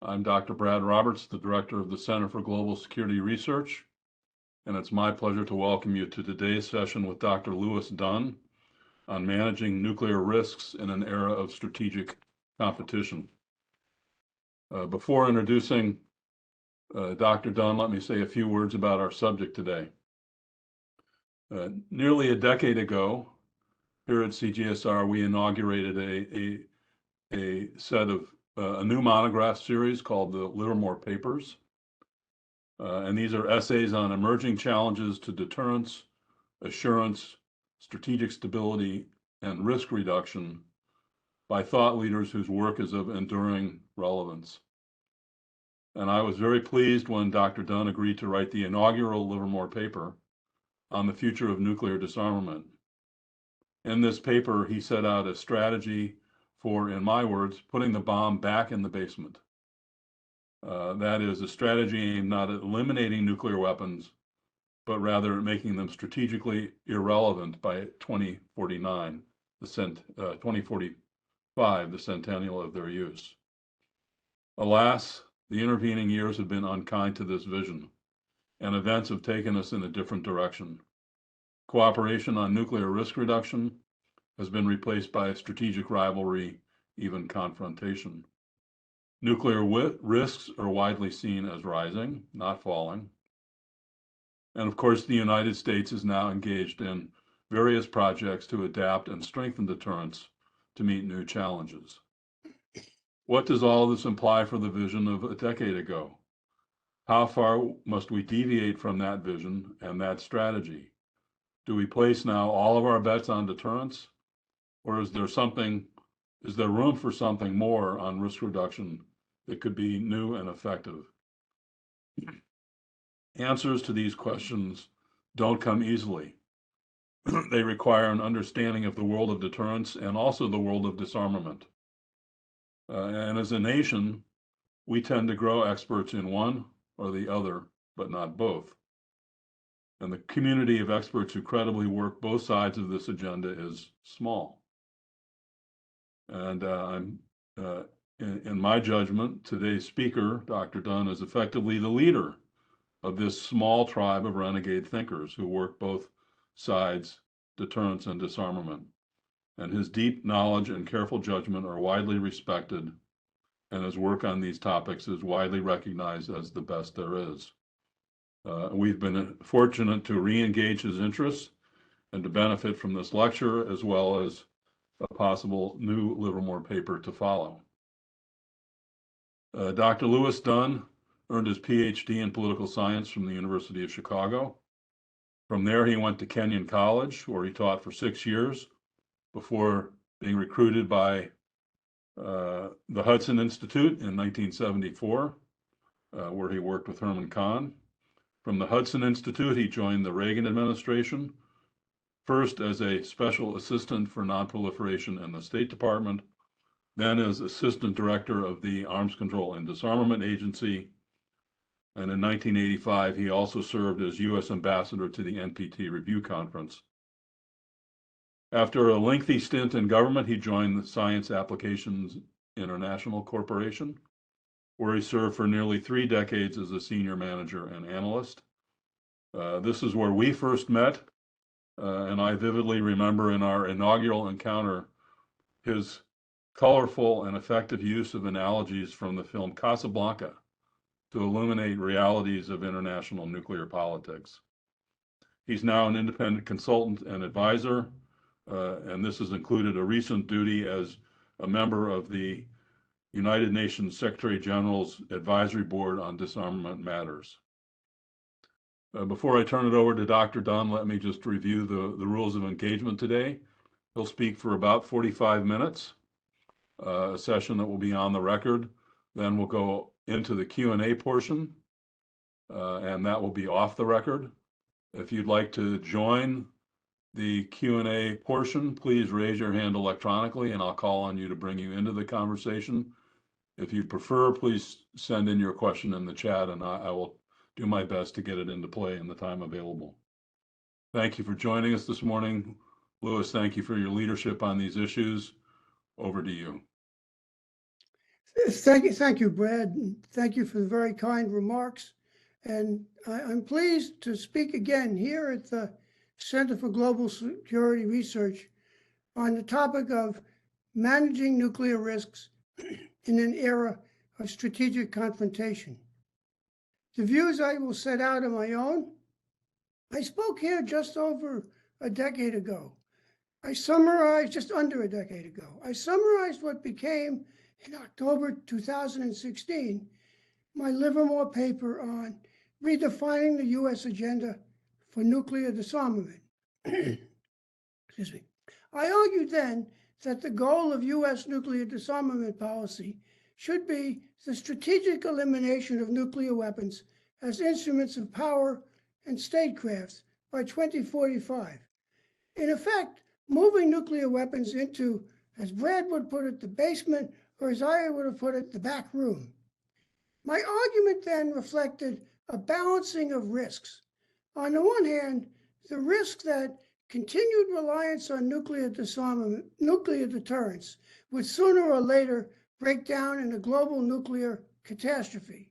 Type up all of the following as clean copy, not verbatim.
I'm Dr. Brad Roberts, the Director of the Center for Global Security Research, and it's my pleasure to welcome you to today's session with Dr. Lewis Dunn on managing nuclear risks in an era of strategic competition. Before introducing Dr. Dunn, let me say a few words about our subject today. Nearly a decade ago, here at CGSR, we inaugurated a set of a new monograph series called the Livermore Papers. And these are essays on emerging challenges to deterrence, assurance, strategic stability, and risk reduction by thought leaders whose work is of enduring relevance. And I was very pleased when Dr. Dunn agreed to write the inaugural Livermore paper on the future of nuclear disarmament. In this paper, he set out a strategy for, in my words, putting the bomb back in the basement. That is a strategy aimed not at eliminating nuclear weapons, but rather at making them strategically irrelevant by 2045, the centennial of their use. Alas, the intervening years have been unkind to this vision, and events have taken us in a different direction. Cooperation on nuclear risk reduction has been replaced by a strategic rivalry, even confrontation. Nuclear risks are widely seen as rising, not falling. And of course, the United States is now engaged in various projects to adapt and strengthen deterrence to meet new challenges. What does all this imply for the vision of a decade ago? How far must we deviate from that vision and that strategy? Do we place now all of our bets on deterrence? Or is there room for something more on risk reduction that could be new and effective? Answers to these questions don't come easily. They require an understanding of the world of deterrence and also the world of disarmament. And as a nation, we tend to grow experts in one or the other, but not both. And the community of experts who credibly work both sides of this agenda is small. And in my judgment, today's speaker, Dr. Dunn, is effectively the leader of this small tribe of renegade thinkers who work both sides, deterrence and disarmament. And his deep knowledge and careful judgment are widely respected, and his work on these topics is widely recognized as the best there is. We've been fortunate to re-engage his interests and to benefit from this lecture, as well as a possible new Livermore paper to follow. Dr. Lewis Dunn earned his PhD in political science from the University of Chicago. From there, he went to Kenyon College, where he taught for 6 years before being recruited by the Hudson Institute in 1974, where he worked with Herman Kahn. From the Hudson Institute, he joined the Reagan administration, first as a special assistant for nonproliferation in the State Department, then as assistant director of the Arms Control and Disarmament Agency. And in 1985, he also served as U.S. ambassador to the NPT Review Conference. After a lengthy stint in government, he joined the Science Applications International Corporation, where he served for nearly 3 decades as a senior manager and analyst. This is where we first met, and I vividly remember in our inaugural encounter his colorful and effective use of analogies from the film Casablanca to illuminate realities of international nuclear politics. He's now an independent consultant and advisor, and this has included a recent duty as a member of the United Nations Secretary General's Advisory Board on Disarmament Matters. Before I turn it over to Dr. Dunn, let me just review the rules of engagement today. He'll speak for about 45 minutes, a session that will be on the record. Then we'll go into the Q&A portion, and that will be off the record. If you'd like to join the Q&A portion, please raise your hand electronically, and I'll call on you to bring you into the conversation. If you prefer, please send in your question in the chat, and I will do my best to get it into play in the time available. Thank you for joining us this morning. Lewis, thank you for your leadership on these issues. Over to you. Thank you, Brad. Thank you for the very kind remarks. And I'm pleased to speak again here at the Center for Global Security Research on the topic of managing nuclear risks in an era of strategic confrontation. The views I will set out are my own. I spoke here just over a decade ago. Just under a decade ago. I summarized what became, in October 2016, my Livermore paper on redefining the U.S. agenda for nuclear disarmament. Excuse me. I argued then that the goal of U.S. nuclear disarmament policy should be the strategic elimination of nuclear weapons as instruments of power and statecraft by 2045. In effect, moving nuclear weapons into, as Brad would put it, the basement, or as I would have put it, the back room. My argument then reflected a balancing of risks. On the one hand, the risk that continued reliance on nuclear deterrence would sooner or later break down in a global nuclear catastrophe.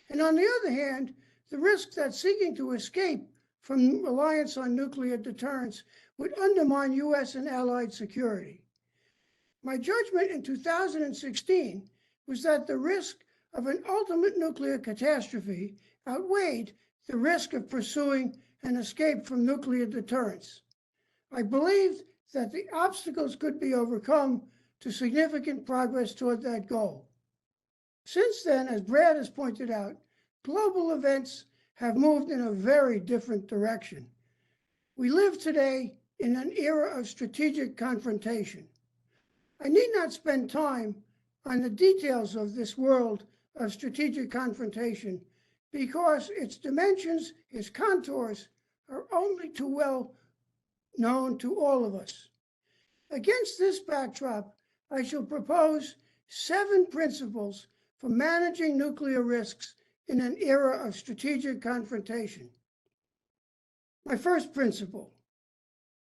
And on the other hand, the risk that seeking to escape from reliance on nuclear deterrence would undermine U.S. and allied security. My judgment in 2016 was that the risk of an ultimate nuclear catastrophe outweighed the risk of pursuing an escape from nuclear deterrence. I believed that the obstacles could be overcome to significant progress toward that goal. Since then, as Brad has pointed out, global events have moved in a very different direction. We live today in an era of strategic confrontation. I need not spend time on the details of this world of strategic confrontation because its dimensions, its contours, are only too well known to all of us. Against this backdrop, I shall propose 7 principles for managing nuclear risks in an era of strategic confrontation. My first principle: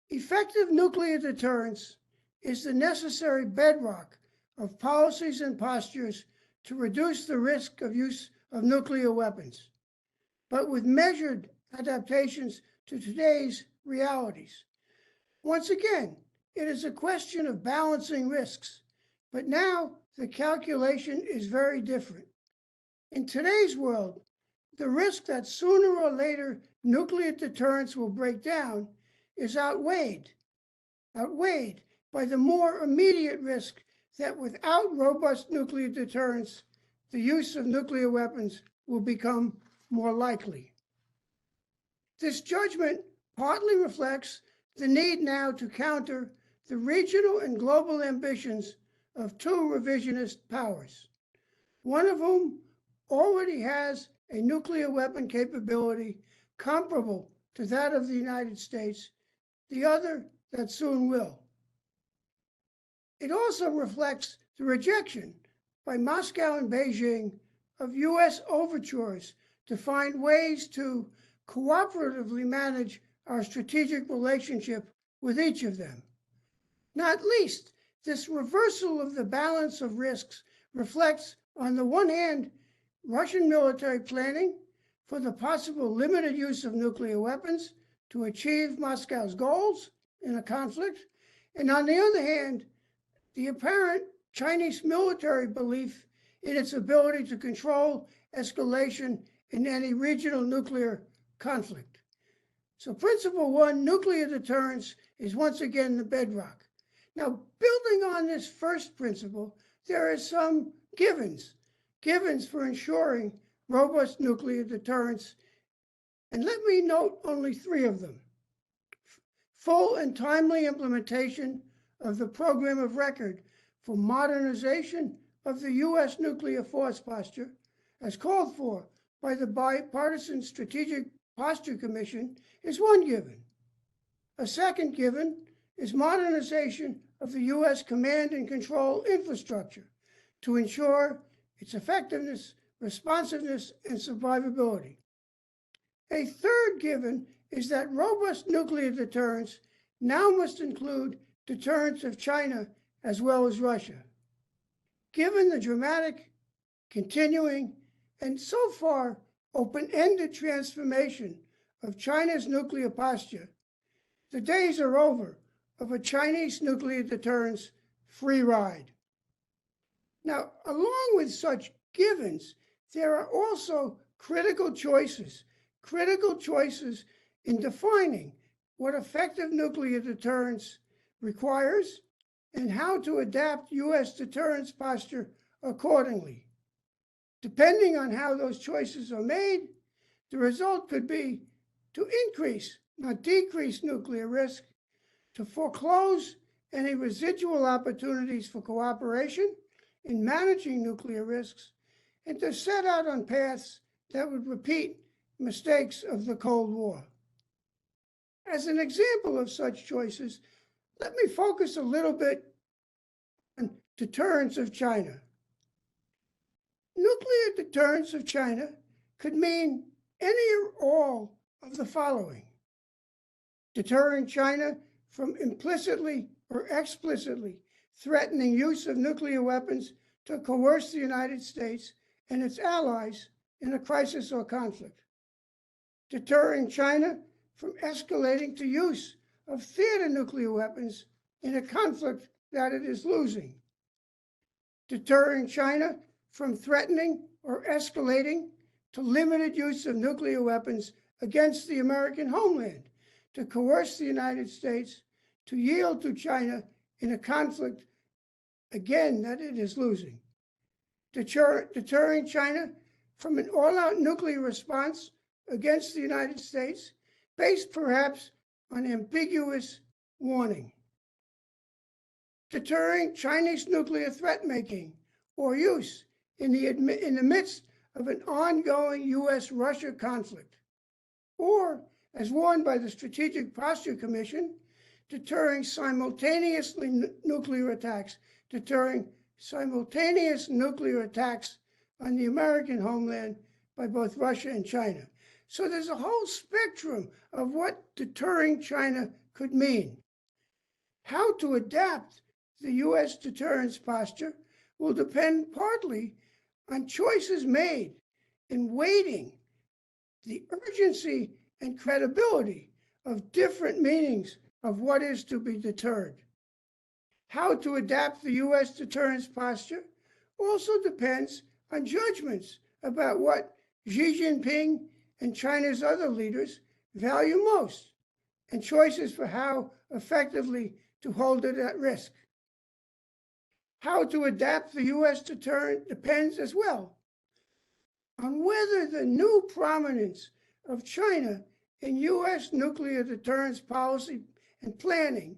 effective nuclear deterrence is the necessary bedrock of policies and postures to reduce the risk of use of nuclear weapons, but with measured adaptations to today's realities. Once again, it is a question of balancing risks, but now the calculation is very different. In today's world, the risk that sooner or later nuclear deterrence will break down is outweighed by the more immediate risk that without robust nuclear deterrence, the use of nuclear weapons will become more likely. This judgment partly reflects the need now to counter the regional and global ambitions of 2 revisionist powers, one of whom already has a nuclear weapon capability comparable to that of the United States, the other that soon will. It also reflects the rejection by Moscow and Beijing of U.S. overtures to find ways to cooperatively manage our strategic relationship with each of them. Not least, this reversal of the balance of risks reflects, on the one hand, Russian military planning for the possible limited use of nuclear weapons to achieve Moscow's goals in a conflict, and on the other hand, the apparent Chinese military belief in its ability to control escalation in any regional nuclear conflict. So principle 1, nuclear deterrence, is once again the bedrock. Now, building on this first principle, there are some givens for ensuring robust nuclear deterrence, and let me note only 3 of them. Full and timely implementation of the program of record for modernization of the U.S. nuclear force posture, as called for by the Bipartisan Strategic Posture Commission, is one given. A second given is modernization of the U.S. command and control infrastructure to ensure its effectiveness, responsiveness, and survivability. A third given is that robust nuclear deterrence now must include deterrence of China as well as Russia. Given the dramatic, continuing, and so far open-ended transformation of China's nuclear posture, the days are over of a Chinese nuclear deterrence free ride. Now, along with such givens, there are also critical choices in defining what effective nuclear deterrence requires and how to adapt U.S. deterrence posture accordingly. Depending on how those choices are made, the result could be to increase, not decrease, nuclear risk, to foreclose any residual opportunities for cooperation in managing nuclear risks, and to set out on paths that would repeat mistakes of the Cold War. As an example of such choices, let me focus a little bit on deterrence of China. Nuclear deterrence of China could mean any or all of the following: deterring China from implicitly or explicitly threatening use of nuclear weapons to coerce the United States and its allies in a crisis or conflict; deterring China from escalating to use of theater nuclear weapons in a conflict that it is losing; deterring China from threatening or escalating to limited use of nuclear weapons against the American homeland to coerce the United States to yield to China in a conflict, again, that it is losing; deterring China from an all-out nuclear response against the United States based perhaps on ambiguous warning; deterring Chinese nuclear threat-making or use in the midst of an ongoing U.S.-Russia conflict; or, as warned by the Strategic Posture Commission, deterring simultaneous nuclear attacks on the American homeland by both Russia and China. So there's a whole spectrum of what deterring China could mean. How to adapt the U.S. deterrence posture will depend partly on choices made in weighting the urgency and credibility of different meanings of what is to be deterred. How to adapt the U.S. deterrence posture also depends on judgments about what Xi Jinping and China's other leaders value most, and choices for how effectively to hold it at risk. How to adapt the U.S. deterrent depends as well on whether the new prominence of China in U.S. nuclear deterrence policy and planning,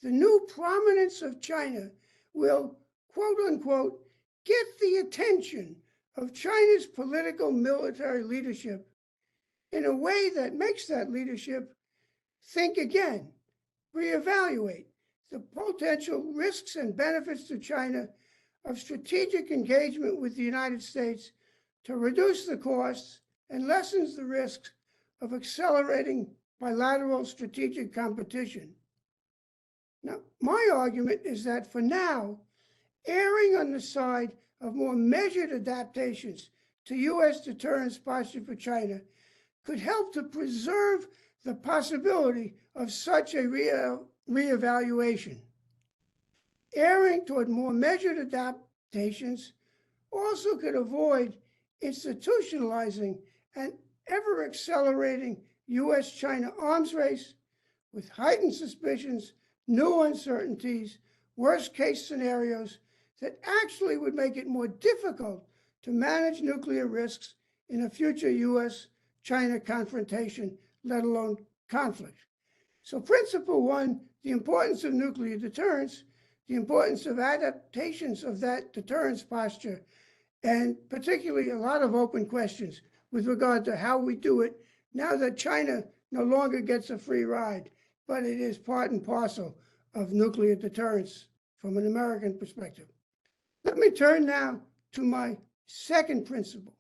the new prominence of China will, quote unquote, get the attention of China's political military leadership in a way that makes that leadership think again, reevaluate the potential risks and benefits to China of strategic engagement with the United States to reduce the costs and lessens the risks of accelerating bilateral strategic competition. Now, my argument is that for now, erring on the side of more measured adaptations to U.S. deterrence posture for China could help to preserve the possibility of such a reevaluation. Erring toward more measured adaptations also could avoid institutionalizing an ever-accelerating U.S.-China arms race with heightened suspicions, new uncertainties, worst-case scenarios that actually would make it more difficult to manage nuclear risks in a future U.S.-China confrontation, let alone conflict. So principle one, the importance of nuclear deterrence, the importance of adaptations of that deterrence posture, and particularly a lot of open questions with regard to how we do it now that China no longer gets a free ride, but it is part and parcel of nuclear deterrence from an American perspective. Let me turn now to my second principle.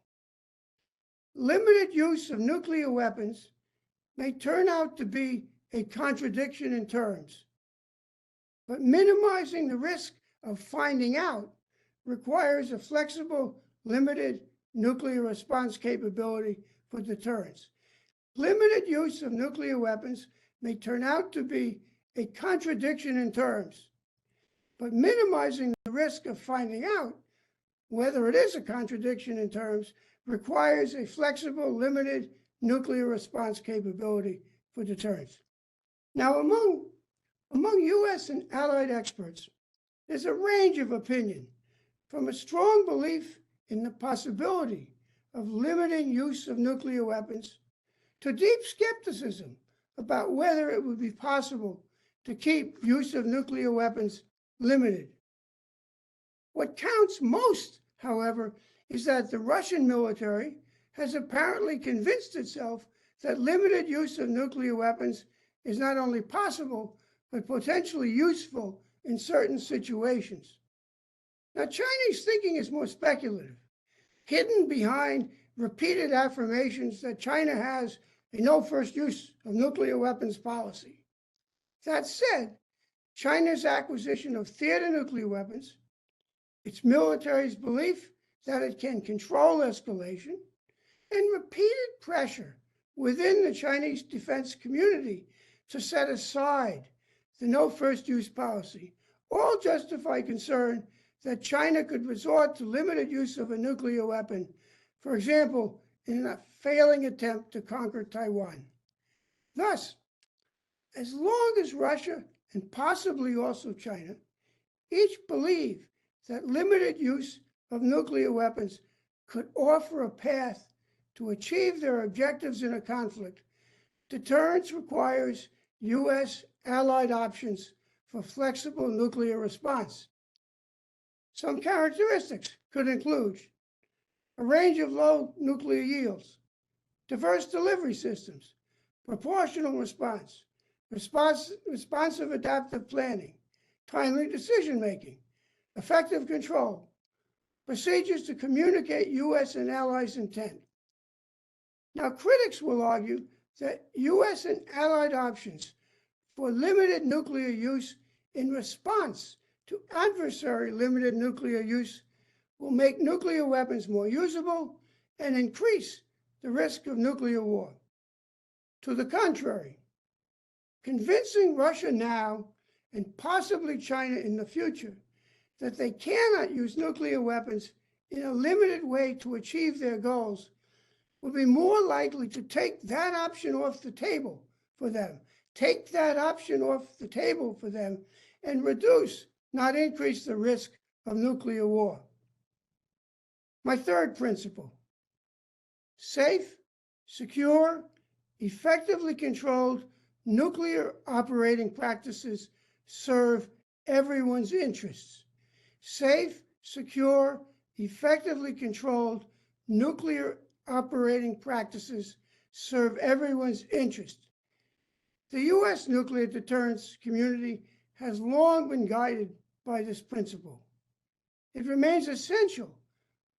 Limited use of nuclear weapons may turn out to be a contradiction in terms, but minimizing the risk of finding out requires a flexible, limited nuclear response capability for deterrence. Limited use of nuclear weapons may turn out to be a contradiction in terms, but minimizing the risk of finding out whether it is a contradiction in terms requires a flexible, limited nuclear response capability for deterrence. Now, among US and allied experts, there's a range of opinion, from a strong belief in the possibility of limiting use of nuclear weapons to deep skepticism about whether it would be possible to keep use of nuclear weapons limited. What counts most, however, is that the Russian military has apparently convinced itself that limited use of nuclear weapons is not only possible, but potentially useful in certain situations. Now, Chinese thinking is more speculative, hidden behind repeated affirmations that China has a no first use of nuclear weapons policy. That said, China's acquisition of theater nuclear weapons, its military's belief that it can control escalation, and repeated pressure within the Chinese defense community to set aside the no first use policy all justify concern that China could resort to limited use of a nuclear weapon, for example, in a failing attempt to conquer Taiwan. Thus, as long as Russia and possibly also China each believe that limited use of nuclear weapons could offer a path to achieve their objectives in a conflict, deterrence requires US allied options for flexible nuclear response. Some characteristics could include a range of low nuclear yields, diverse delivery systems, proportional response, responsive adaptive planning, timely decision-making, effective control, procedures to communicate US and allies' intent. Now, critics will argue that US and allied options for limited nuclear use in response to adversary limited nuclear use will make nuclear weapons more usable and increase the risk of nuclear war. To the contrary, convincing Russia now and possibly China in the future that they cannot use nuclear weapons in a limited way to achieve their goals will be more likely to take that option off the table for them, and reduce, not increase the risk of nuclear war. My third principle: safe, secure, effectively controlled nuclear operating practices serve everyone's interests. Safe, secure, effectively controlled nuclear operating practices serve everyone's interest. The US nuclear deterrence community has long been guided by this principle. It remains essential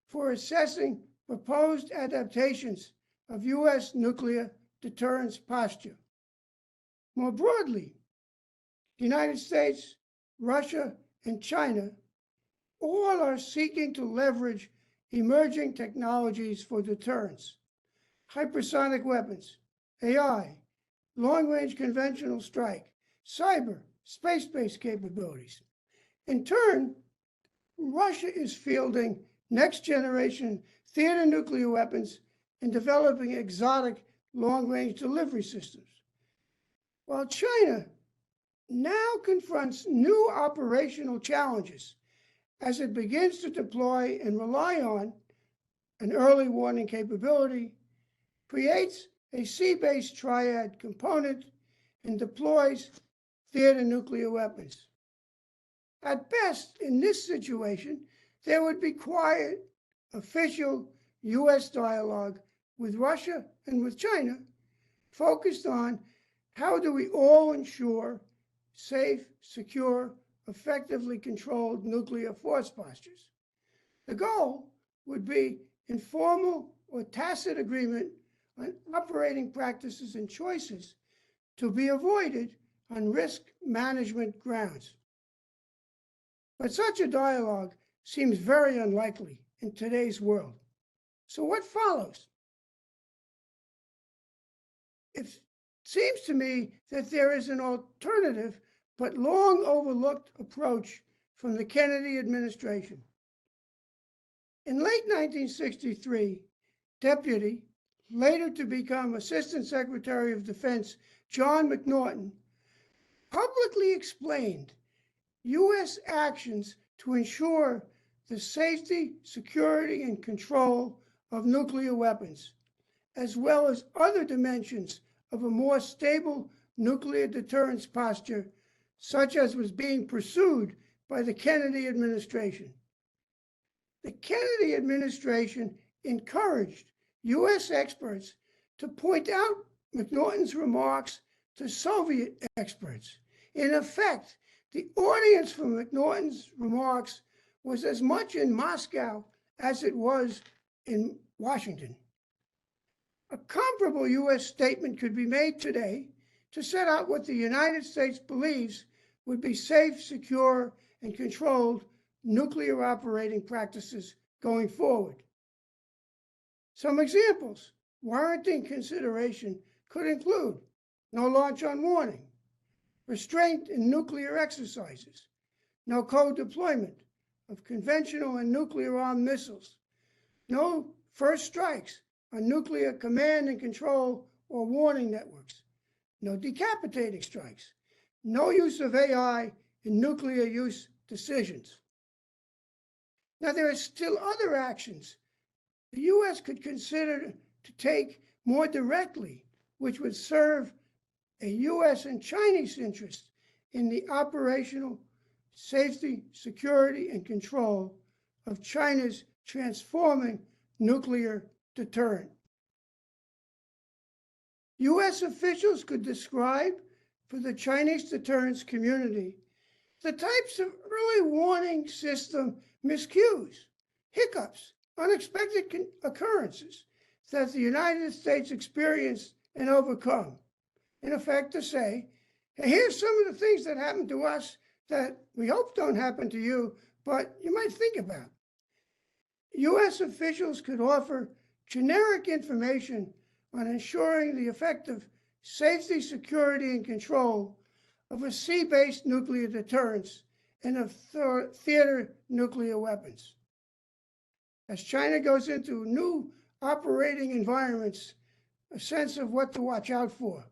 for assessing proposed adaptations of US nuclear deterrence posture. More broadly, the United States, Russia, and China all are seeking to leverage emerging technologies for deterrence: hypersonic weapons, AI, long-range conventional strike, cyber, space-based capabilities. In turn, Russia is fielding next-generation theater nuclear weapons and developing exotic long-range delivery systems, while China now confronts new operational challenges as it begins to deploy and rely on an early warning capability, creates a sea-based triad component, and deploys theater nuclear weapons. At best, in this situation, there would be quiet, official US dialogue with Russia and with China, focused on how do we all ensure safe, secure, effectively controlled nuclear force postures. The goal would be informal or tacit agreement on operating practices and choices to be avoided on risk management grounds. But such a dialogue seems very unlikely in today's world. So what follows? It seems to me that there is an alternative but long overlooked approach from the Kennedy administration. In late 1963, Deputy, later to become Assistant Secretary of Defense, John McNaughton, publicly explained U.S. actions to ensure the safety, security, and control of nuclear weapons, as well as other dimensions of a more stable nuclear deterrence posture, such as was being pursued by the Kennedy administration. The Kennedy administration encouraged U.S. experts to point out McNaughton's remarks to Soviet experts. In effect, the audience for McNaughton's remarks was as much in Moscow as it was in Washington. A comparable U.S. statement could be made today to set out what the United States believes would be safe, secure, and controlled nuclear operating practices going forward. Some examples warranting consideration could include no launch on warning, restraint in nuclear exercises, no co-deployment of conventional and nuclear-armed missiles, no first strikes on nuclear command and control or warning networks, no decapitating strikes, no use of AI in nuclear use decisions. Now, there are still other actions the U.S. could consider to take more directly, which would serve a U.S. and Chinese interest in the operational safety, security, and control of China's transforming nuclear deterrent. U.S. officials could describe for the Chinese deterrence community the types of early warning system miscues, hiccups, unexpected occurrences that the United States experienced and overcome. In effect, to say, hey, here's some of the things that happened to us that we hope don't happen to you, but you might think about. U.S. officials could offer generic information on ensuring the effective safety, security, and control of a sea-based nuclear deterrence and of theater nuclear weapons. As China goes into new operating environments, a sense of what to watch out for.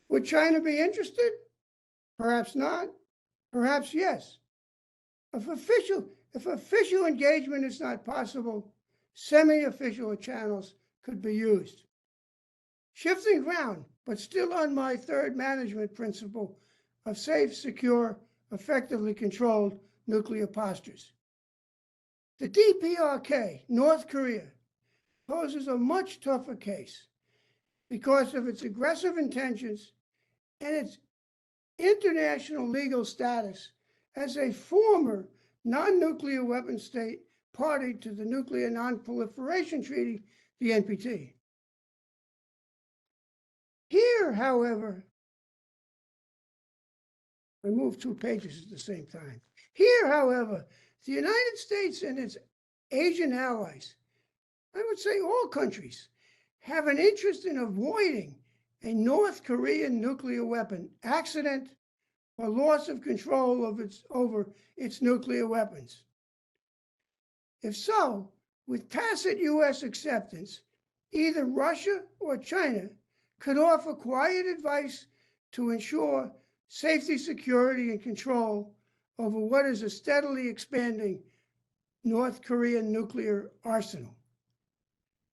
Would China be interested? Perhaps not. Perhaps yes. If official engagement is not possible, semi-official channels could be used. Shifting ground, but still on my third management principle of safe, secure, effectively controlled nuclear postures. The DPRK, North Korea, poses a much tougher case because of its aggressive intentions and its international legal status as a former non-nuclear weapon state party to the Nuclear Non-Proliferation Treaty, the NPT. Here, however, I moved 2 pages at the same time. Here, however, the United States and its Asian allies, I would say all countries, have an interest in avoiding a North Korean nuclear weapon accident or loss of control over its nuclear weapons. If so, with tacit U.S. acceptance, either Russia or China could offer quiet advice to ensure safety, security, and control over what is a steadily expanding North Korean nuclear arsenal.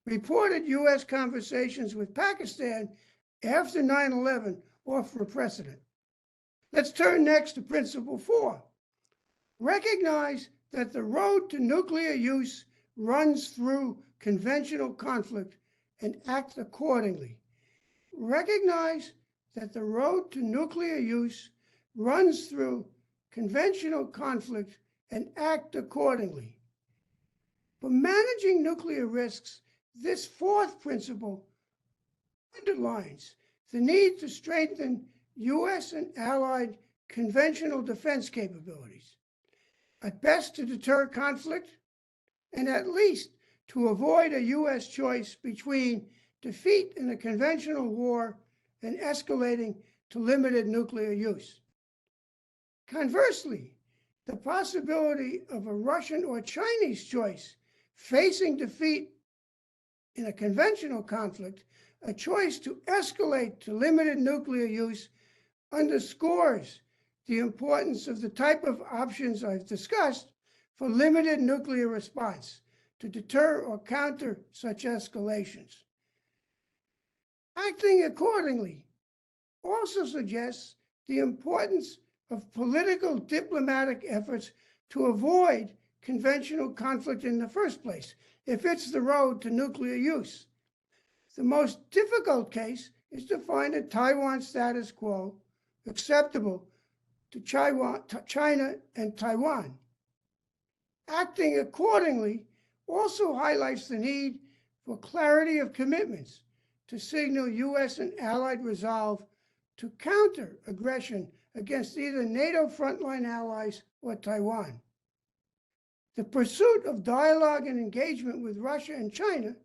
Reported U.S. conversations with Pakistan after 9/11 offer a precedent. Let's turn next to Principle 4. Recognize that the road to nuclear use runs through conventional conflict and act accordingly. Recognize that the road to nuclear use runs through conventional conflict and act accordingly. For managing nuclear risks, this fourth principle underlines the need to strengthen U.S. and allied conventional defense capabilities. at best to deter conflict, and at least to avoid a U.S. choice between defeat in a conventional war and escalating to limited nuclear use. Conversely, the possibility of a Russian or Chinese choice facing defeat in a conventional conflict, a choice to escalate to limited nuclear use, underscores the importance of the type of options I've discussed for limited nuclear response to deter or counter such escalations. Acting accordingly also suggests the importance of political diplomatic efforts to avoid conventional conflict in the first place, if it's the road to nuclear use. The most difficult case is to find a Taiwan status quo acceptable to China and Taiwan. Acting accordingly also highlights the need for clarity of commitments to signal U.S. and allied resolve to counter aggression against either NATO frontline allies or Taiwan. The pursuit of dialogue and engagement with Russia and China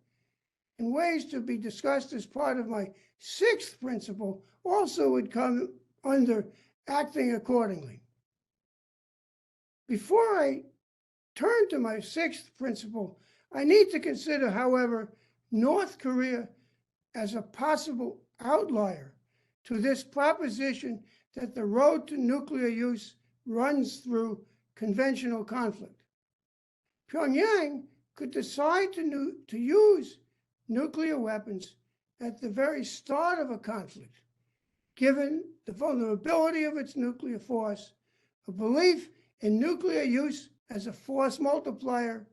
in ways to be discussed as part of my sixth principle also would come under acting accordingly. Before I turn to my sixth principle, I need to consider, however, North Korea as a possible outlier to this proposition that the road to nuclear use runs through conventional conflict. Pyongyang could decide to use nuclear weapons at the very start of a conflict, given the vulnerability of its nuclear force, a belief in nuclear use as a force multiplier,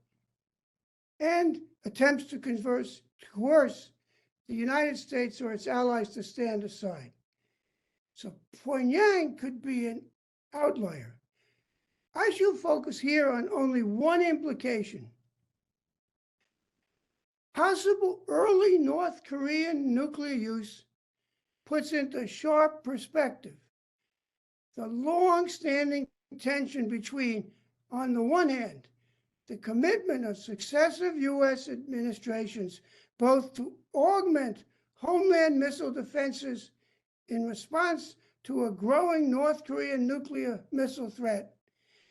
and attempts to coerce the United States or its allies to stand aside. So Pyongyang could be an outlier. I shall focus here on only one implication. Possible early North Korean nuclear use puts into sharp perspective the long-standing tension between, on the one hand, the commitment of successive U.S. administrations both to augment homeland missile defenses in response to a growing North Korean nuclear missile threat,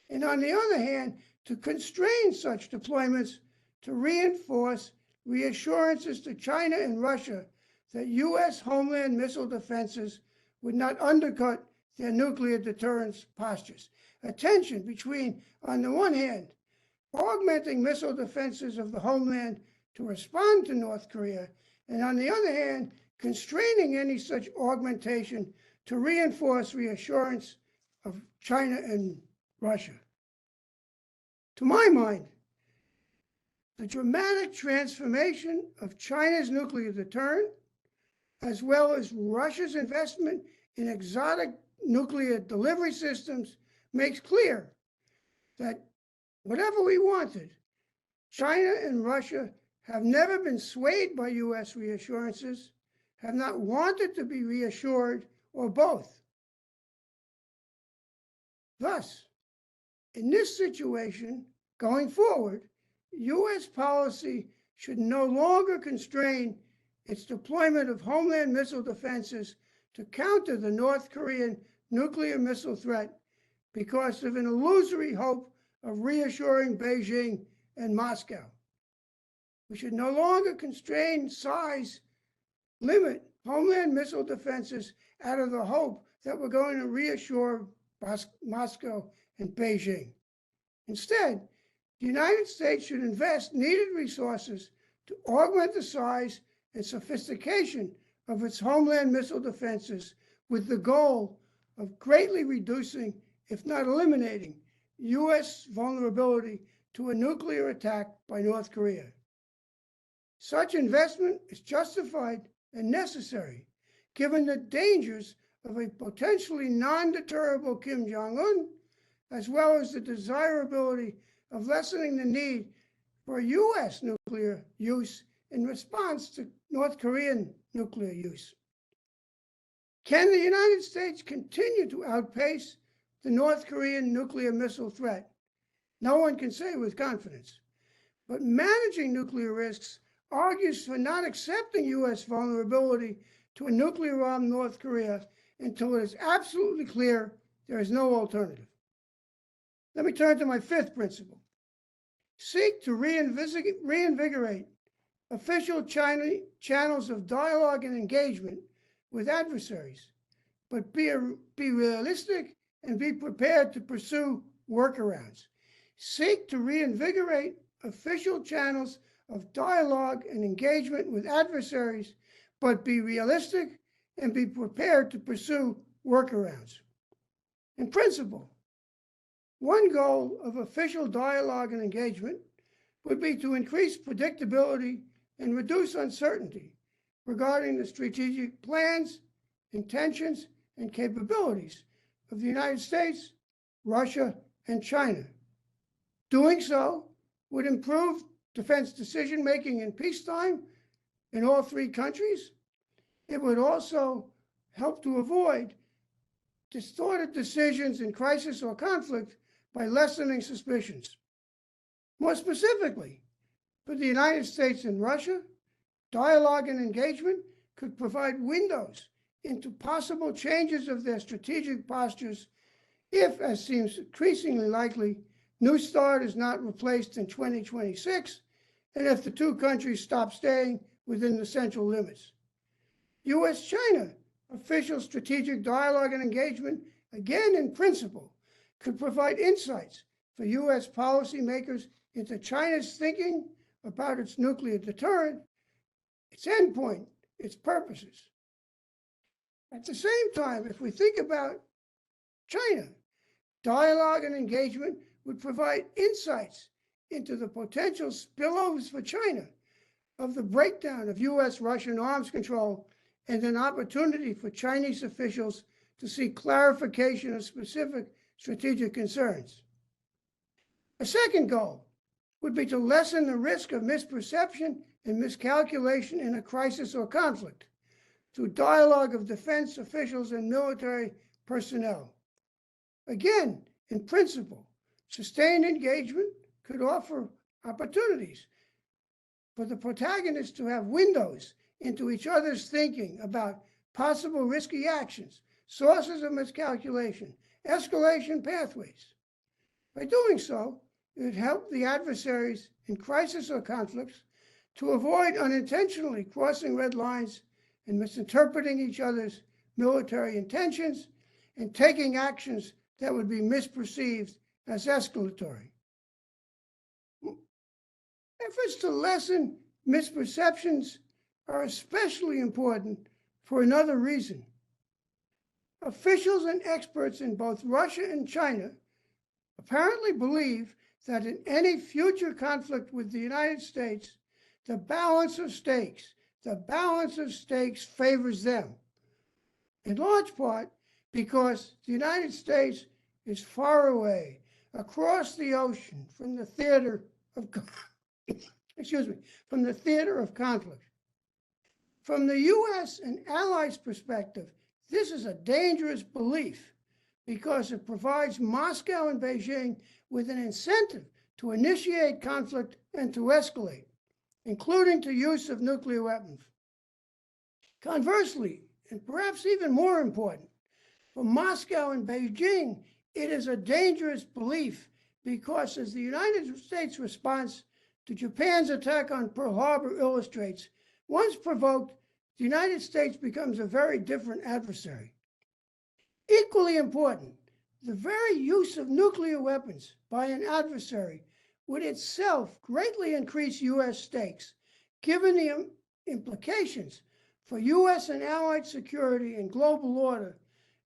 and on the other hand, to constrain such deployments to reinforce reassurances to China and Russia that U.S. homeland missile defenses would not undercut their nuclear deterrence postures. A tension between, on the one hand, augmenting missile defenses of the homeland to respond to North Korea, and on the other hand, constraining any such augmentation to reinforce reassurance of China and Russia. To my mind, the dramatic transformation of China's nuclear deterrent, as well as Russia's investment in exotic nuclear delivery systems, makes clear that whatever we wanted, China and Russia have never been swayed by U.S. reassurances, have not wanted to be reassured, or both. Thus, in this situation, going forward, U.S. policy should no longer constrain its deployment of homeland missile defenses to counter the North Korean nuclear missile threat because of an illusory hope of reassuring Beijing and Moscow. We should no longer constrain size, limit homeland missile defenses out of the hope that we're going to reassure Moscow and Beijing. Instead, the United States should invest needed resources to augment the size and sophistication of its homeland missile defenses with the goal of greatly reducing, if not eliminating, U.S. vulnerability to a nuclear attack by North Korea. Such investment is justified and necessary, given the dangers of a potentially non-deterrable Kim Jong-un, as well as the desirability of lessening the need for U.S. nuclear use in response to North Korean nuclear use. Can the United States continue to outpace the North Korean nuclear missile threat No one can say with confidence. But managing nuclear risks argues for not accepting U.S. vulnerability to a nuclear-armed North Korea until it is absolutely clear there is no alternative. Let me turn to my fifth principle. Seek to reinvigorate official channels of dialogue and engagement with adversaries, but be realistic and be prepared to pursue workarounds. Seek to reinvigorate official channels of dialogue and engagement with adversaries, but be realistic and be prepared to pursue workarounds. In principle, one goal of official dialogue and engagement would be to increase predictability and reduce uncertainty regarding the strategic plans, intentions, and capabilities of the United States, Russia, and China. Doing so would improve defense decision-making in peacetime in all three countries. It would also help to avoid distorted decisions in crisis or conflict by lessening suspicions. More specifically, for the United States and Russia, dialogue and engagement could provide windows into possible changes of their strategic postures if, as seems increasingly likely, New START is not replaced in 2026, and if the two countries stop staying within the central limits. U.S.-China official strategic dialogue and engagement, again in principle, could provide insights for U.S. policymakers into China's thinking about its nuclear deterrent, its endpoint, its purposes. At the same time, if we think about China, dialogue and engagement would provide insights into the potential spillovers for China of the breakdown of U.S.-Russian arms control and an opportunity for Chinese officials to seek clarification of specific strategic concerns. A second goal would be to lessen the risk of misperception and miscalculation in a crisis or conflict through dialogue of defense officials and military personnel. Again, in principle, sustained engagement could offer opportunities for the protagonists to have windows into each other's thinking about possible risky actions, sources of miscalculation, escalation pathways. By doing so, it would help the adversaries in crisis or conflicts to avoid unintentionally crossing red lines and misinterpreting each other's military intentions and taking actions that would be misperceived as escalatory. Efforts to lessen misperceptions are especially important for another reason. Officials and experts in both Russia and China apparently believe that in any future conflict with the United States, the balance of stakes favors them, in large part because the United States is far away across the ocean from the theater of from the theater of conflict. From the U.S. and allies' perspective, this is a dangerous belief because it provides Moscow and Beijing with an incentive to initiate conflict and to escalate, including to use of nuclear weapons. Conversely, and perhaps even more important, for Moscow and Beijing, it is a dangerous belief because, as the United States response to Japan's attack on Pearl Harbor illustrates, once provoked, the United States becomes a very different adversary. Equally important, the very use of nuclear weapons by an adversary would itself greatly increase U.S. stakes, given the implications for U.S. and allied security and global order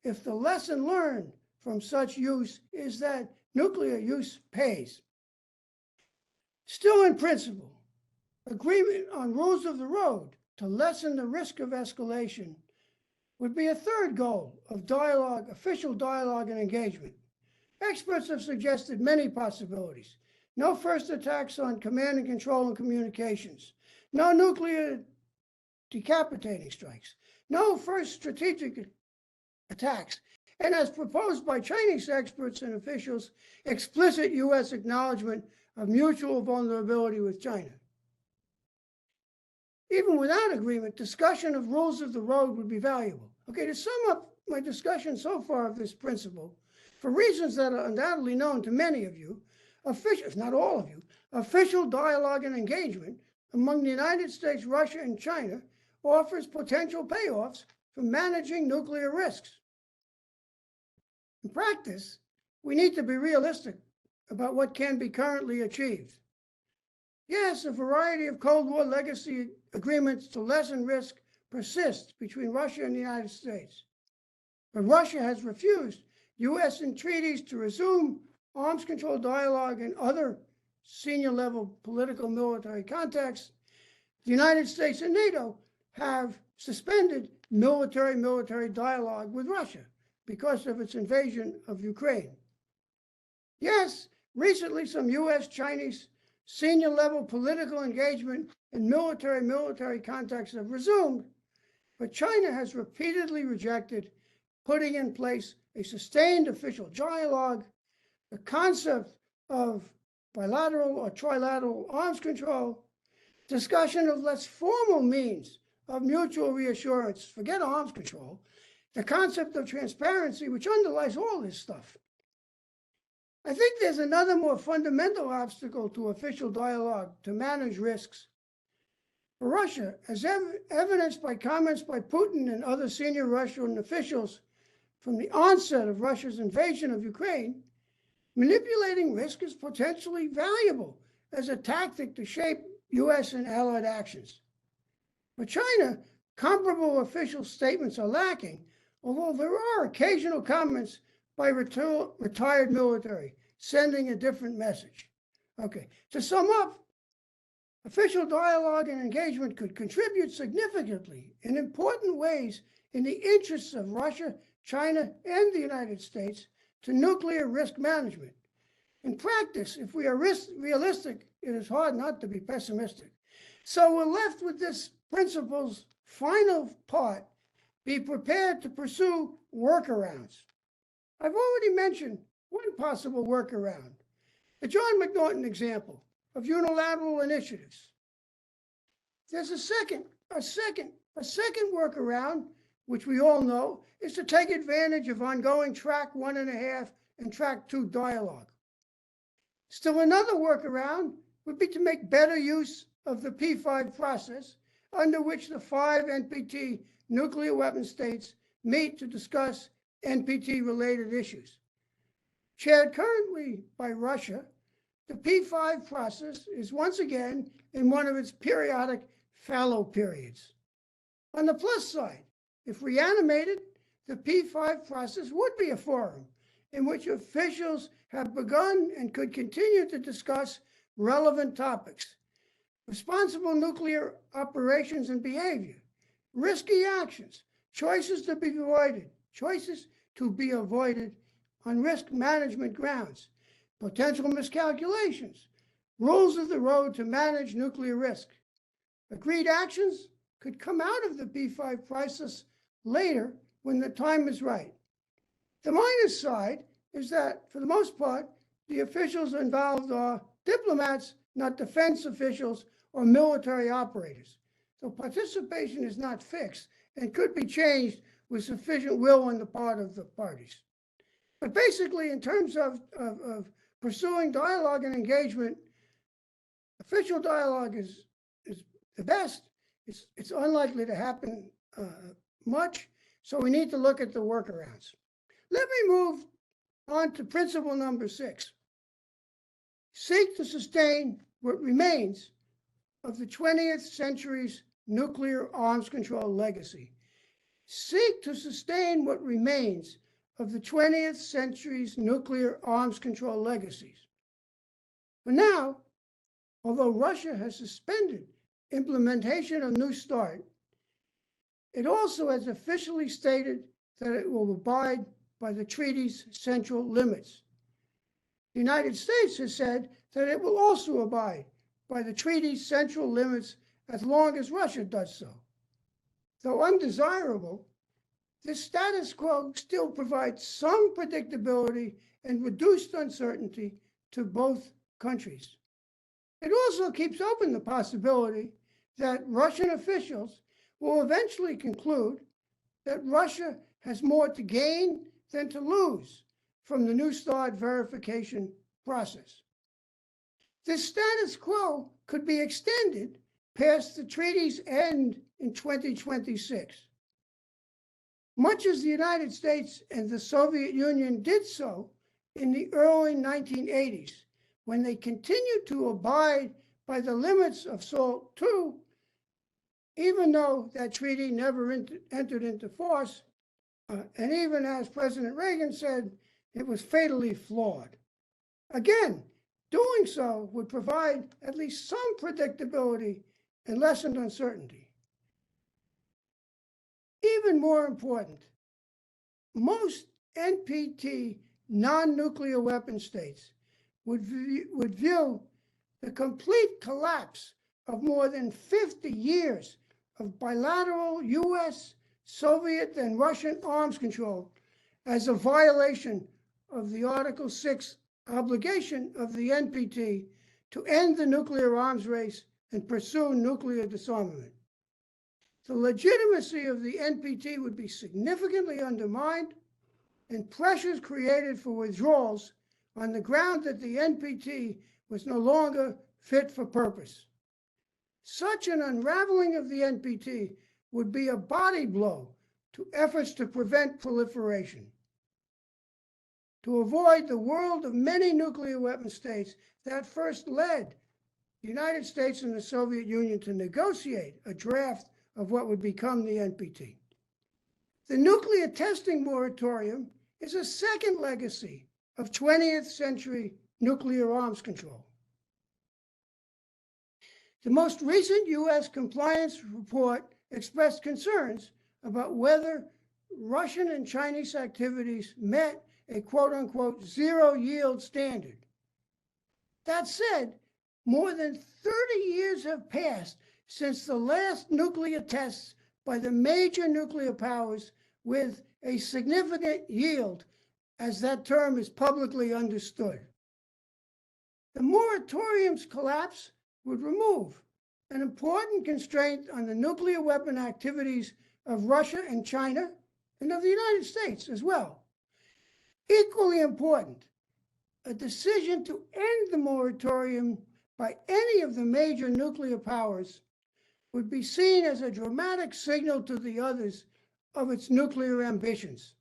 if the lesson learned from such use is that nuclear use pays. Still in principle, agreement on rules of the road to lessen the risk of escalation would be a third goal of dialogue, official dialogue and engagement. Experts have suggested many possibilities. No first attacks on command and control and communications. No nuclear decapitating strikes. No first strategic attacks. and as proposed by Chinese experts and officials, explicit U.S. acknowledgement of mutual vulnerability with China. Even without agreement, discussion of rules of the road would be valuable. Okay, to sum up my discussion so far of this principle, for reasons that are undoubtedly known to many of you, if not all of you, official dialogue and engagement among the United States, Russia, and China offers potential payoffs for managing nuclear risks. In practice, we need to be realistic about what can be currently achieved. Yes, a variety of Cold War legacy agreements to lessen risk persist between Russia and the United States. But Russia has refused U.S. entreaties to resume arms control dialogue and other senior level political military contacts. The United States and NATO have suspended military dialogue with Russia because of its invasion of Ukraine. Yes, recently some U.S.-Chinese senior level political engagement and military contacts have resumed, but China has repeatedly rejected putting in place a sustained official dialogue, the concept of bilateral or trilateral arms control, discussion of less formal means of mutual reassurance, forget arms control, the concept of transparency, which underlies all this stuff. I think there's another more fundamental obstacle to official dialogue to manage risks. For Russia, as evidenced by comments by Putin and other senior Russian officials from the onset of Russia's invasion of Ukraine, manipulating risk is potentially valuable as a tactic to shape U.S. and allied actions. For China, comparable official statements are lacking, although there are occasional comments by retired military sending a different message. Okay, to sum up, official dialogue and engagement could contribute significantly in important ways in the interests of Russia, China, and the United States to nuclear risk management. In practice, if we are realistic, it is hard not to be pessimistic. So we're left with this principle's final part: be prepared to pursue workarounds. I've already mentioned one possible workaround, the John McNaughton example of unilateral initiatives. There's a second workaround, which we all know, is to take advantage of ongoing track 1.5 and track 2 dialogue. Still another workaround would be to make better use of the P5 process, under which the 5 NPT nuclear weapon states meet to discuss NPT-related issues. Chaired currently by Russia, the P5 process is once again in one of its periodic fallow periods. On the plus side, if reanimated, the P5 process would be a forum in which officials have begun and could continue to discuss relevant topics: responsible nuclear operations and behavior, risky actions, choices to be avoided on risk management grounds, potential miscalculations, rules of the road to manage nuclear risk. Agreed actions could come out of the P5 process later when the time is right. The minus side is that, for the most part, the officials involved are diplomats, not defense officials or military operators. So participation is not fixed and could be changed with sufficient will on the part of the parties. But basically, in terms of pursuing dialogue and engagement, official dialogue is the best. It's unlikely to happen much, so we need to look at the workarounds. Let me move on to principle number 6. Seek to sustain what remains of the 20th century's nuclear arms control legacy. Seek to sustain what remains of the 20th century's nuclear arms control legacies. For now, although Russia has suspended implementation of New START, it also has officially stated that it will abide by the treaty's central limits. The United States has said that it will also abide by the treaty's central limits as long as Russia does so. Though undesirable, The status quo still provides some predictability and reduced uncertainty to both countries. It also keeps open the possibility that Russian officials will eventually conclude that Russia has more to gain than to lose from the New START verification process. The status quo could be extended past the treaty's end in 2026. Much as the United States and the Soviet Union did so in the early 1980s, when they continued to abide by the limits of SALT II, even though that treaty never entered into force, and even as President Reagan said, it was fatally flawed. Again, doing so would provide at least some predictability and lessened uncertainty. Even more important, most NPT non-nuclear weapon states would view the complete collapse of more than 50 years of bilateral US, Soviet, and Russian arms control as a violation of the Article 6 obligation of the NPT to end the nuclear arms race and pursue nuclear disarmament. The legitimacy of the NPT would be significantly undermined, and pressures created for withdrawals on the ground that the NPT was no longer fit for purpose. Such an unraveling of the NPT would be a body blow to efforts to prevent proliferation. To avoid the world of many nuclear weapon states that first led the United States and the Soviet Union to negotiate a draft of what would become the NPT. The nuclear testing moratorium is a second legacy of 20th century nuclear arms control. The most recent US compliance report expressed concerns about whether Russian and Chinese activities met a quote-unquote zero yield standard. That said, more than 30 years have passed since the last nuclear tests by the major nuclear powers with a significant yield, as that term is publicly understood. The moratorium's collapse would remove an important constraint on the nuclear weapon activities of Russia and China, and of the United States as well. Equally important, a decision to end the moratorium by any of the major nuclear powers would be seen as a dramatic signal to the others of its nuclear ambitions,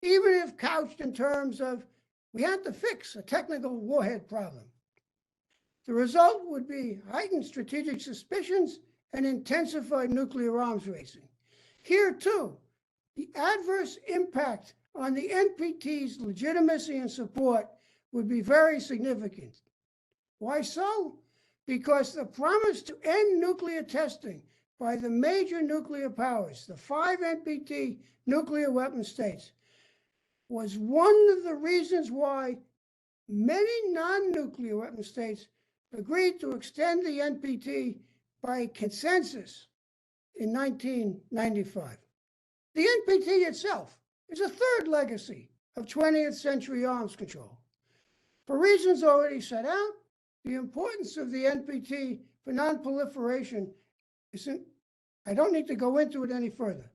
even if couched in terms of, we had to fix a technical warhead problem. The result would be heightened strategic suspicions and intensified nuclear arms racing. Here, too, the adverse impact on the NPT's legitimacy and support would be very significant. Why so? Because the promise to end nuclear testing by the major nuclear powers, the 5 NPT nuclear weapon states, was one of the reasons why many non-nuclear weapon states agreed to extend the NPT by consensus in 1995. The NPT itself is a third legacy of 20th century arms control. For reasons already set out, the importance of the NPT for non-proliferation I don't need to go into it any further.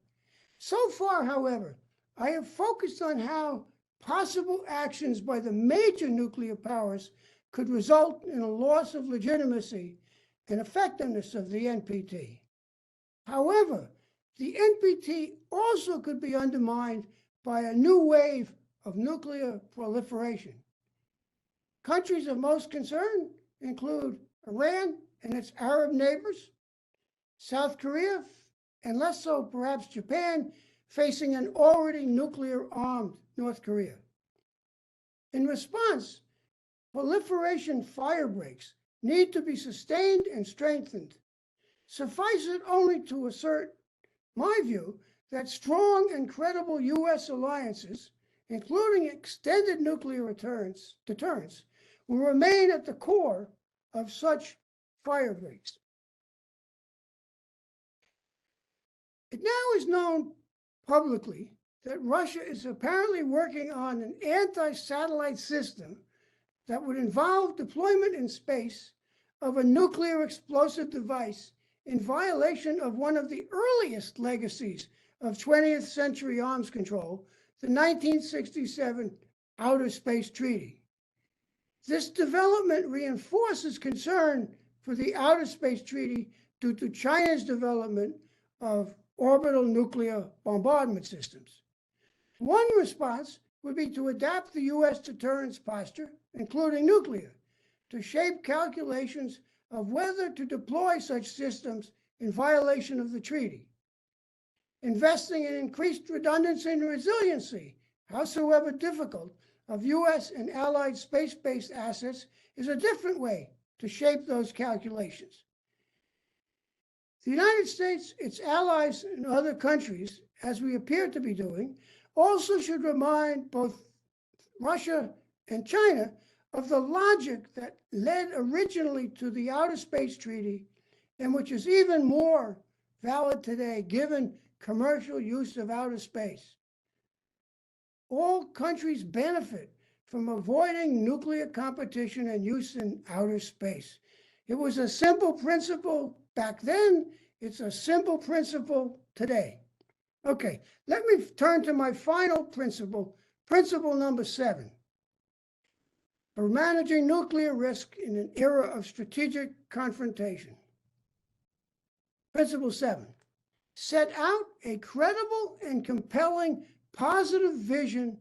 So far, however, I have focused on how possible actions by the major nuclear powers could result in a loss of legitimacy and effectiveness of the NPT. However, the NPT also could be undermined by a new wave of nuclear proliferation. Countries of most concern include Iran and its Arab neighbors, South Korea, and less so perhaps Japan, facing an already nuclear-armed North Korea. In response, proliferation fire breaks need to be sustained and strengthened. Suffice it only to assert my view that strong and credible US alliances, including extended nuclear deterrence, will remain at the core of such fire breaks. It now is known publicly that Russia is apparently working on an anti-satellite system that would involve deployment in space of a nuclear explosive device in violation of one of the earliest legacies of 20th century arms control, the 1967 Outer Space Treaty. This development reinforces concern for the Outer Space Treaty due to China's development of orbital nuclear bombardment systems. One response would be to adapt the U.S. deterrence posture, including nuclear, to shape calculations of whether to deploy such systems in violation of the treaty. Investing in increased redundancy and resiliency, howsoever difficult, of U.S. and allied space-based assets is a different way to shape those calculations. The United States, its allies, and other countries, as we appear to be doing, also should remind both Russia and China of the logic that led originally to the Outer Space Treaty and which is even more valid today given commercial use of outer space. All countries benefit from avoiding nuclear competition and use in outer space. It was a simple principle back then. It's a simple principle today. Okay, let me turn to my final principle, principle number 7. For managing nuclear risk in an era of strategic confrontation. Principle 7. Set out a credible and compelling positive vision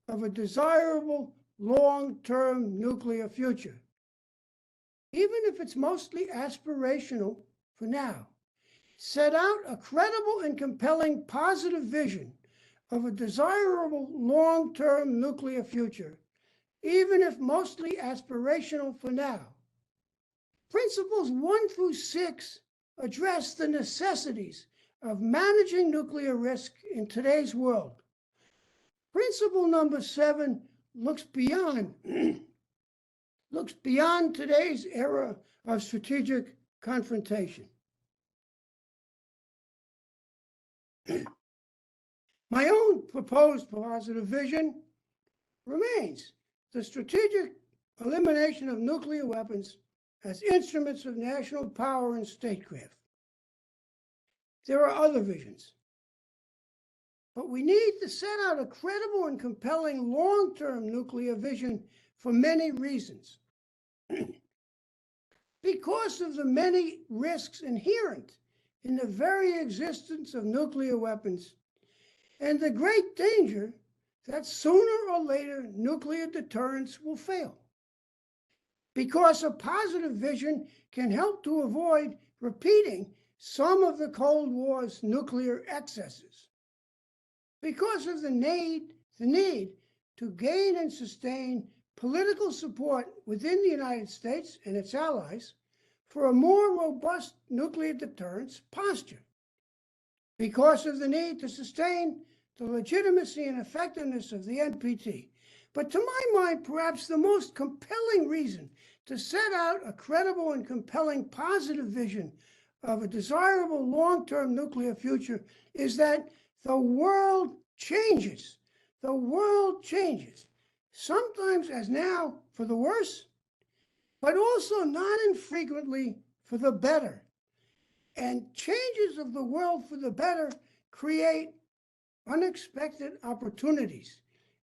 of a desirable long-term nuclear future, even if it's mostly aspirational for now. Set out a credible and compelling positive vision of a desirable long-term nuclear future, even if mostly aspirational for now. Principles 1 through 6 address the necessities of managing nuclear risk in today's world. Principle number 7 looks beyond today's era of strategic confrontation. My own proposed positive vision remains the strategic elimination of nuclear weapons as instruments of national power and statecraft. There are other visions, but we need to set out a credible and compelling long-term nuclear vision for many reasons. Because of the many risks inherent in the very existence of nuclear weapons and the great danger that sooner or later nuclear deterrence will fail. Because a positive vision can help to avoid repeating some of the Cold War's nuclear excesses. Because of the need to gain and sustain political support within the United States and its allies for a more robust nuclear deterrence posture. Because of the need to sustain the legitimacy and effectiveness of the NPT. But to my mind, perhaps the most compelling reason to set out a credible and compelling positive vision of a desirable long-term nuclear future is that the world changes. The world changes. Sometimes, as now, for the worse, but also not infrequently for the better. And changes of the world for the better create unexpected opportunities.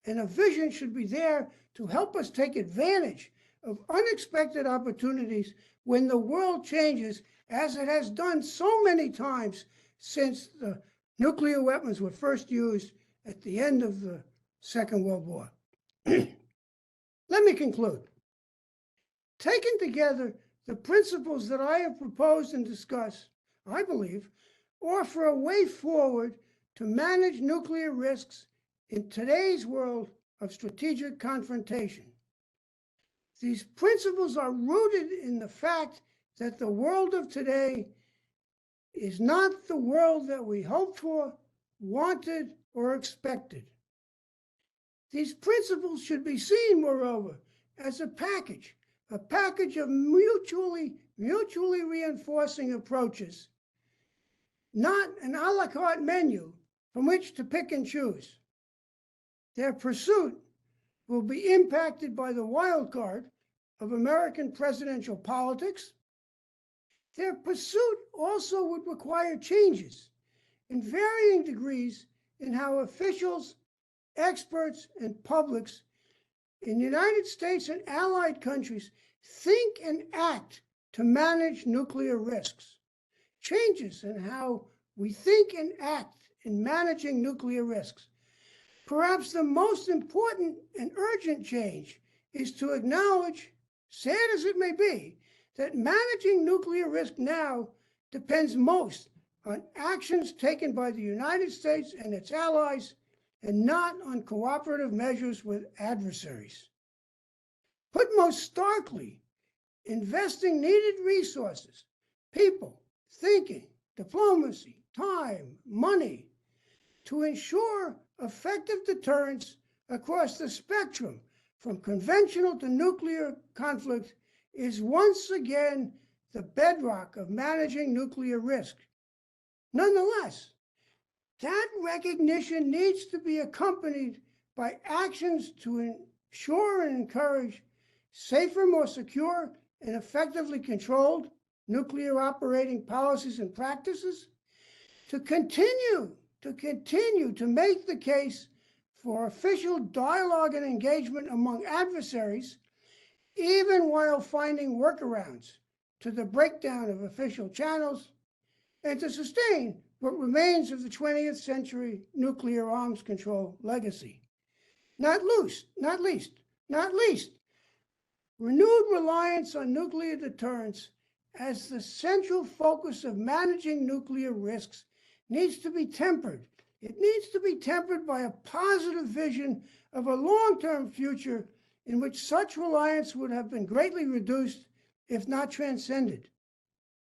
And a vision should be there to help us take advantage of unexpected opportunities when the world changes, as it has done so many times since the nuclear weapons were first used at the end of the Second World War. Let me conclude. Taken together, the principles that I have proposed and discussed, I believe, offer a way forward to manage nuclear risks in today's world of strategic confrontation. These principles are rooted in the fact that the world of today is not the world that we hoped for, wanted, or expected. These principles should be seen, moreover, as a package of mutually reinforcing approaches, not an a la carte menu from which to pick and choose. Their pursuit will be impacted by the wild card of American presidential politics. Their pursuit also would require changes in varying degrees in how officials, experts, and publics in the United States and allied countries think and act to manage nuclear risks. Changes in how we think and act in managing nuclear risks. Perhaps the most important and urgent change is to acknowledge, sad as it may be, that managing nuclear risk now depends most on actions taken by the United States and its allies, and not on cooperative measures with adversaries. Put most starkly, investing needed resources, people, thinking, diplomacy, time, money, to ensure effective deterrence across the spectrum from conventional to nuclear conflict is once again the bedrock of managing nuclear risk. Nonetheless, that recognition needs to be accompanied by actions to ensure and encourage safer, more secure, and effectively controlled nuclear operating policies and practices, to continue to make the case for official dialogue and engagement among adversaries, even while finding workarounds to the breakdown of official channels, and to sustain what remains of the 20th century nuclear arms control legacy. Not least, renewed reliance on nuclear deterrence as the central focus of managing nuclear risks needs to be tempered. It needs to be tempered by a positive vision of a long-term future in which such reliance would have been greatly reduced, if not transcended.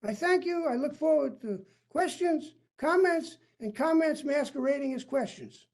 I thank you. I look forward to questions, comments, and comments masquerading as questions.